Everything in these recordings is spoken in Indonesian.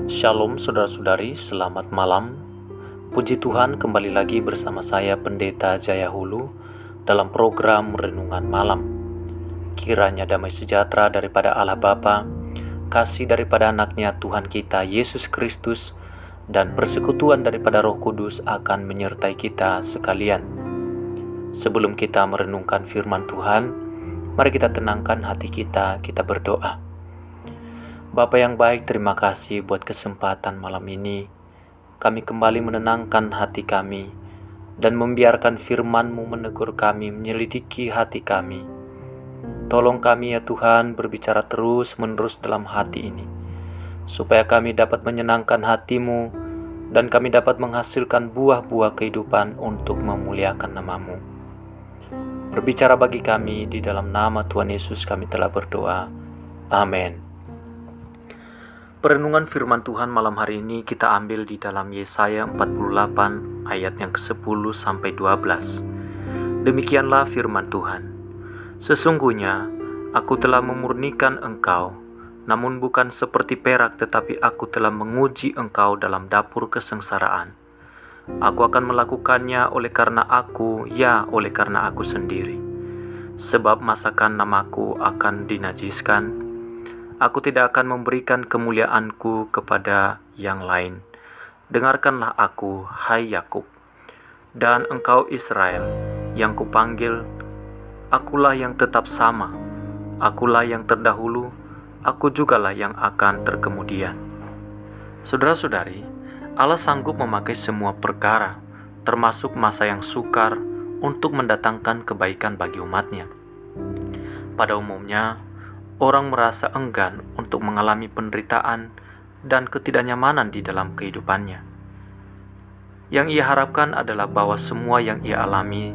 Shalom saudara-saudari, selamat malam. Puji Tuhan, kembali lagi bersama saya Pendeta Jaya Hulu dalam program Renungan Malam. Kiranya damai sejahtera daripada Allah Bapa, kasih daripada anaknya Tuhan kita Yesus Kristus, dan persekutuan daripada Roh Kudus akan menyertai kita sekalian. Sebelum kita merenungkan firman Tuhan, mari kita tenangkan hati kita berdoa. Bapa yang baik, terima kasih buat kesempatan malam ini. Kami kembali menenangkan hati kami dan membiarkan firman-Mu menegur kami, menyelidiki hati kami. Tolong kami ya Tuhan, berbicara terus-menerus dalam hati ini, supaya kami dapat menyenangkan hati-Mu dan kami dapat menghasilkan buah-buah kehidupan untuk memuliakan nama-Mu. Berbicara bagi kami, di dalam nama Tuhan Yesus kami telah berdoa. Amin. Perenungan firman Tuhan malam hari ini kita ambil di dalam Yesaya 48 ayat yang ke-10 sampai 12. Demikianlah firman Tuhan. Sesungguhnya aku telah memurnikan engkau, namun bukan seperti perak, tetapi aku telah menguji engkau dalam dapur kesengsaraan. Aku akan melakukannya oleh karena aku sendiri. Sebab masakan namaku akan dinajiskan. Aku tidak akan memberikan kemuliaanku kepada yang lain. Dengarkanlah aku, hai Yakub, dan engkau Israel, yang kupanggil. Akulah yang tetap sama, akulah yang terdahulu, aku jugalah yang akan terkemudian. Saudara-saudari, Allah sanggup memakai semua perkara, termasuk masa yang sukar, untuk mendatangkan kebaikan bagi umatnya. Pada umumnya, orang merasa enggan untuk mengalami penderitaan dan ketidaknyamanan di dalam kehidupannya. Yang ia harapkan adalah bahwa semua yang ia alami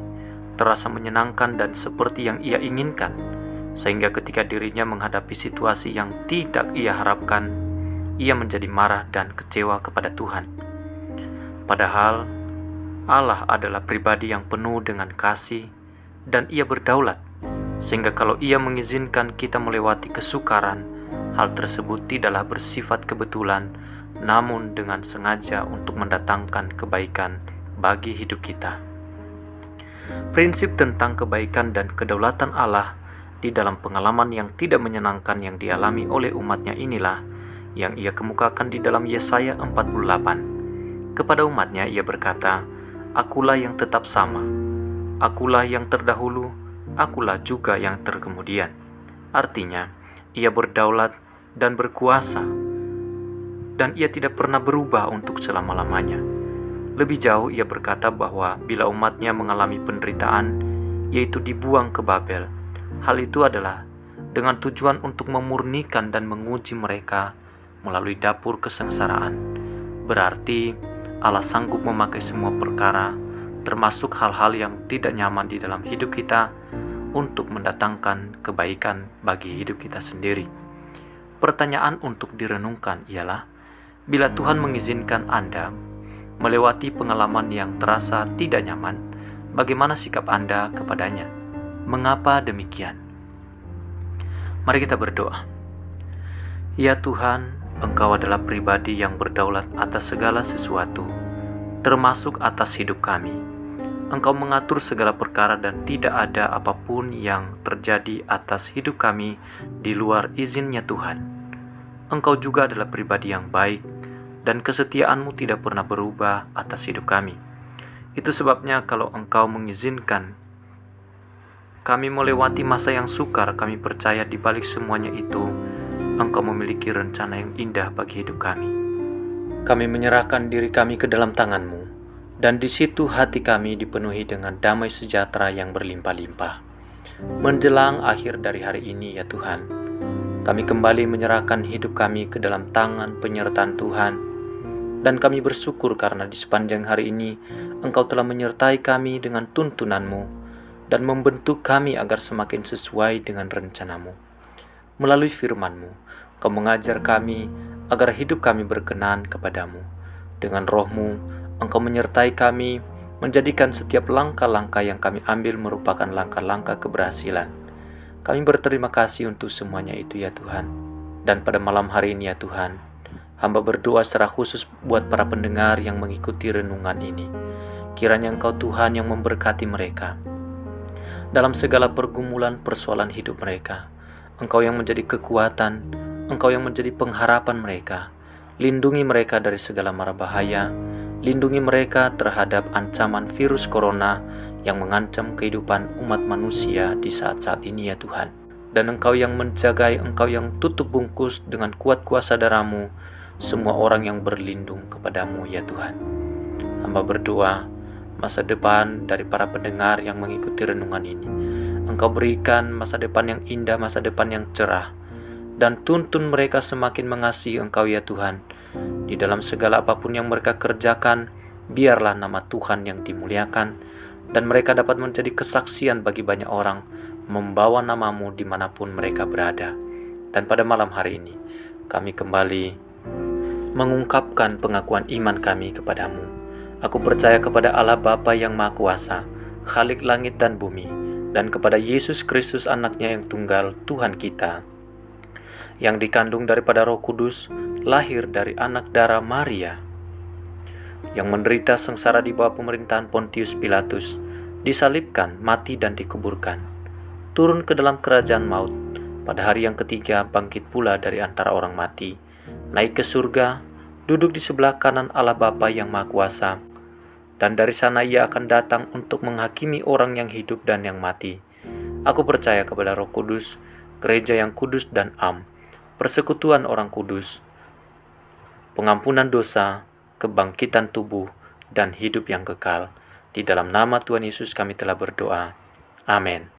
terasa menyenangkan dan seperti yang ia inginkan, sehingga ketika dirinya menghadapi situasi yang tidak ia harapkan, ia menjadi marah dan kecewa kepada Tuhan. Padahal Allah adalah pribadi yang penuh dengan kasih dan ia berdaulat, sehingga kalau ia mengizinkan kita melewati kesukaran, hal tersebut tidaklah bersifat kebetulan, namun dengan sengaja untuk mendatangkan kebaikan bagi hidup kita. Prinsip tentang kebaikan dan kedaulatan Allah di dalam pengalaman yang tidak menyenangkan yang dialami oleh umatnya inilah yang ia kemukakan di dalam Yesaya 48. Kepada umatnya ia berkata, akulah yang tetap sama, akulah yang terdahulu, akulah juga yang terkemudian. Artinya, ia berdaulat dan berkuasa, dan ia tidak pernah berubah untuk selama-lamanya. Lebih jauh, ia berkata bahwa bila umatnya mengalami penderitaan, yaitu dibuang ke Babel, hal itu adalah dengan tujuan untuk memurnikan dan menguji mereka melalui dapur kesengsaraan. Berarti, Allah sanggup memakai semua perkara, termasuk hal-hal yang tidak nyaman di dalam hidup kita, untuk mendatangkan kebaikan bagi hidup kita sendiri. Pertanyaan untuk direnungkan ialah, bila Tuhan mengizinkan Anda melewati pengalaman yang terasa tidak nyaman, bagaimana sikap Anda kepadanya? Mengapa demikian? Mari kita berdoa. Ya Tuhan, Engkau adalah pribadi yang berdaulat atas segala sesuatu, termasuk atas hidup kami. Engkau mengatur segala perkara dan tidak ada apapun yang terjadi atas hidup kami di luar izinnya Tuhan. Engkau juga adalah pribadi yang baik dan kesetiaan-Mu tidak pernah berubah atas hidup kami. Itu sebabnya kalau Engkau mengizinkan kami melewati masa yang sukar, kami percaya di balik semuanya itu Engkau memiliki rencana yang indah bagi hidup kami. Kami menyerahkan diri kami ke dalam tangan-Mu, dan di situ hati kami dipenuhi dengan damai sejahtera yang berlimpah-limpah. Menjelang akhir dari hari ini ya Tuhan, kami kembali menyerahkan hidup kami ke dalam tangan penyertaan Tuhan, dan kami bersyukur karena di sepanjang hari ini Engkau telah menyertai kami dengan tuntunan-Mu dan membentuk kami agar semakin sesuai dengan rencana-Mu. Melalui firman-Mu, Engkau mengajar kami agar hidup kami berkenan kepadamu. Dengan Roh-Mu, Engkau menyertai kami, menjadikan setiap langkah-langkah yang kami ambil merupakan langkah-langkah keberhasilan. Kami berterima kasih untuk semuanya itu ya Tuhan. Dan pada malam hari ini ya Tuhan, Hamba berdoa secara khusus buat para pendengar yang mengikuti renungan ini. Kiranya Engkau Tuhan yang memberkati mereka dalam segala pergumulan persoalan hidup mereka. Engkau yang menjadi kekuatan, Engkau yang menjadi pengharapan mereka. Lindungi mereka dari segala mara bahaya. Lindungi mereka terhadap ancaman virus corona yang mengancam kehidupan umat manusia di saat-saat ini ya Tuhan. Dan Engkau yang menjagai, Engkau yang tutup bungkus dengan kuat kuasa darah-Mu semua orang yang berlindung kepadamu ya Tuhan. Hamba berdoa masa depan dari para pendengar yang mengikuti renungan ini, Engkau berikan masa depan yang indah, masa depan yang cerah, dan tuntun mereka semakin mengasihi Engkau ya Tuhan. Di dalam segala apapun yang mereka kerjakan, biarlah nama Tuhan yang dimuliakan, dan mereka dapat menjadi kesaksian bagi banyak orang, membawa nama-Mu dimanapun mereka berada. Dan pada malam hari ini, kami kembali mengungkapkan pengakuan iman kami kepadamu. Aku percaya kepada Allah Bapa yang Maha Kuasa, Khalik langit dan bumi, dan kepada Yesus Kristus anaknya yang tunggal, Tuhan kita, yang dikandung daripada Roh Kudus, lahir dari anak darah Maria, yang menderita sengsara di bawah pemerintahan Pontius Pilatus, disalibkan, mati dan dikuburkan, turun ke dalam kerajaan maut, pada hari yang ketiga bangkit pula dari antara orang mati, naik ke surga, duduk di sebelah kanan Allah Bapa yang Maha Kuasa, dan dari sana Ia akan datang untuk menghakimi orang yang hidup dan yang mati. Aku percaya kepada Roh Kudus, gereja yang kudus dan am, persekutuan orang kudus, pengampunan dosa, kebangkitan tubuh, dan hidup yang kekal. Di dalam nama Tuhan Yesus kami telah berdoa. Amin.